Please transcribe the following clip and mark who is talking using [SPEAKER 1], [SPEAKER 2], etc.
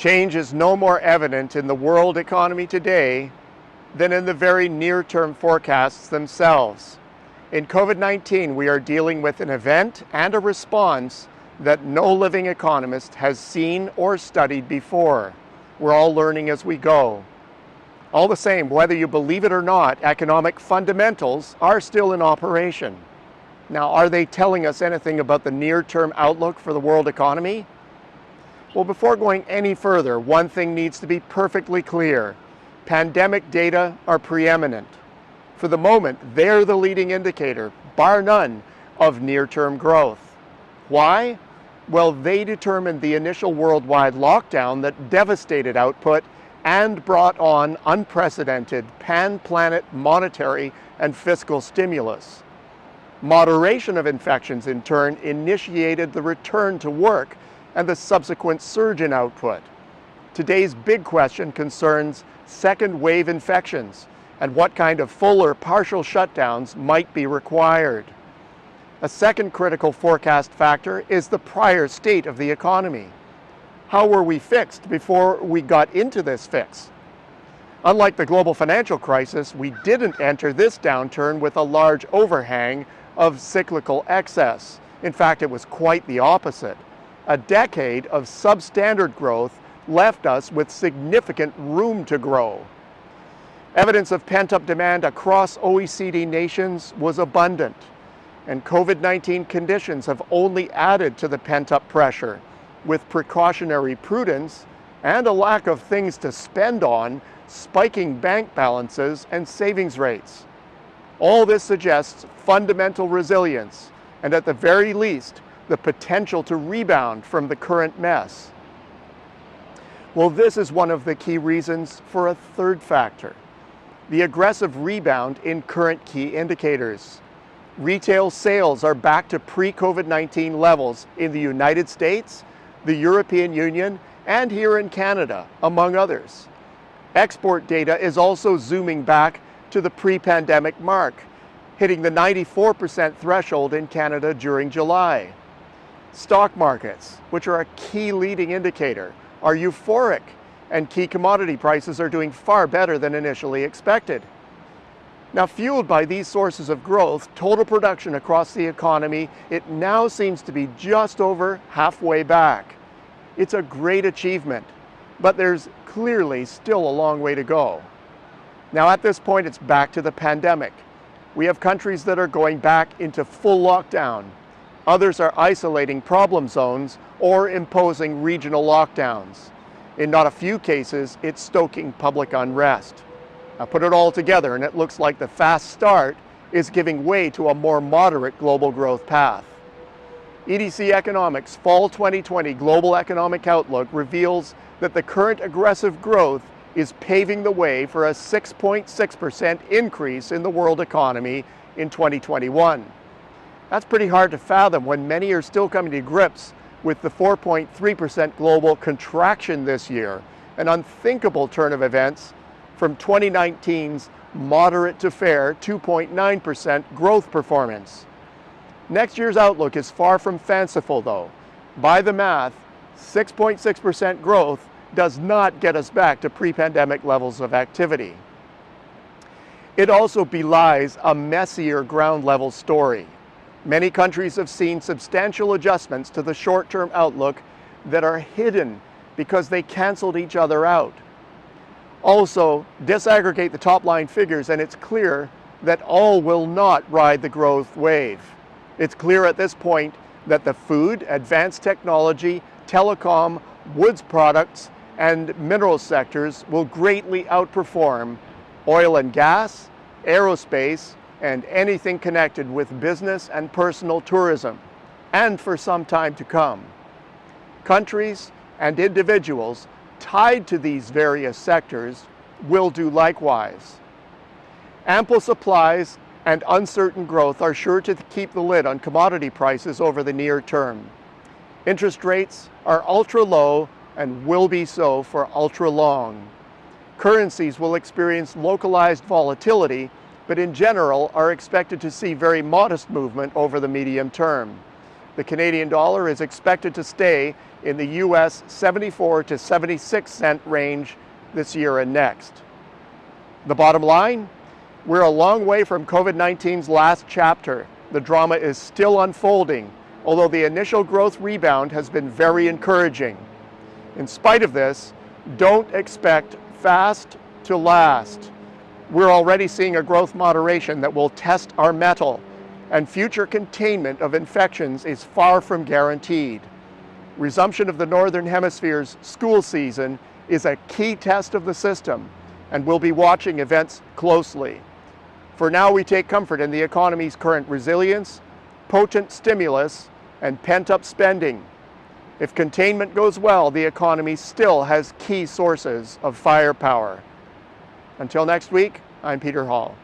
[SPEAKER 1] Change is no more evident in the world economy today than in the very near-term forecasts themselves. In COVID-19, we are dealing with an event and a response that no living economist has seen or studied before. We're all learning as we go. All the same, whether you believe it or not, economic fundamentals are still in operation. Now, are they telling us anything about the near-term outlook for the world economy? Well, before going any further, one thing needs to be perfectly clear. Pandemic data are preeminent. For the moment, they're the leading indicator, bar none, of near-term growth. Why? Well, they determined the initial worldwide lockdown that devastated output and brought on unprecedented pan-planet monetary and fiscal stimulus. Moderation of infections, in turn, initiated the return to work and the subsequent surge in output. Today's big question concerns second wave infections and what kind of full or partial shutdowns might be required. A second critical forecast factor is the prior state of the economy. How were we fixed before we got into this fix? Unlike the global financial crisis, we didn't enter this downturn with a large overhang of cyclical excess. In fact, it was quite the opposite. A decade of substandard growth left us with significant room to grow. Evidence of pent-up demand across OECD nations was abundant, and COVID-19 conditions have only added to the pent-up pressure, with precautionary prudence and a lack of things to spend on spiking bank balances and savings rates. All this suggests fundamental resilience, and at the very least, the potential to rebound from the current mess. Well, this is one of the key reasons for a third factor, the aggressive rebound in current key indicators. Retail sales are back to pre-COVID-19 levels in the United States, the European Union, and here in Canada, among others. Export data is also zooming back to the pre-pandemic mark, hitting the 94% threshold in Canada during July. Stock markets, which are a key leading indicator, are euphoric, and key commodity prices are doing far better than initially expected. Now, fueled by these sources of growth, total production across the economy, it now seems to be just over halfway back. It's a great achievement, but there's clearly still a long way to go. Now, at this point, it's back to the pandemic. We have countries that are going back into full lockdown. Others are isolating problem zones or imposing regional lockdowns. In not a few cases, it's stoking public unrest. Now, put it all together, and it looks like the fast start is giving way to a more moderate global growth path. EDC Economics' Fall 2020 Global Economic Outlook reveals that the current aggressive growth is paving the way for a 6.6% increase in the world economy in 2021. That's pretty hard to fathom when many are still coming to grips with the 4.3% global contraction this year, an unthinkable turn of events from 2019's moderate to fair 2.9% growth performance. Next year's outlook is far from fanciful, though. By the math, 6.6% growth does not get us back to pre-pandemic levels of activity. It also belies a messier ground-level story. Many countries have seen substantial adjustments to the short-term outlook that are hidden because they canceled each other out. Also, disaggregate the top-line figures and it's clear that all will not ride the growth wave. It's clear at this point that the food, advanced technology, telecom, woods products, and mineral sectors will greatly outperform oil and gas, aerospace, and anything connected with business and personal tourism, and for some time to come. Countries and individuals tied to these various sectors will do likewise. Ample supplies and uncertain growth are sure to keep the lid on commodity prices over the near term. Interest rates are ultra low and will be so for ultra long. Currencies will experience localized volatility, but in general are expected to see very modest movement over the medium term. The Canadian dollar is expected to stay in the US 74 to 76 cent range this year and next. The bottom line, we're a long way from COVID-19's last chapter. The drama is still unfolding, although the initial growth rebound has been very encouraging. In spite of this, don't expect fast to last. We're already seeing a growth moderation that will test our mettle, and future containment of infections is far from guaranteed. Resumption of the Northern Hemisphere's school season is a key test of the system, and we'll be watching events closely. For now, we take comfort in the economy's current resilience, potent stimulus, and pent-up spending. If containment goes well, the economy still has key sources of firepower. Until next week, I'm Peter Hall.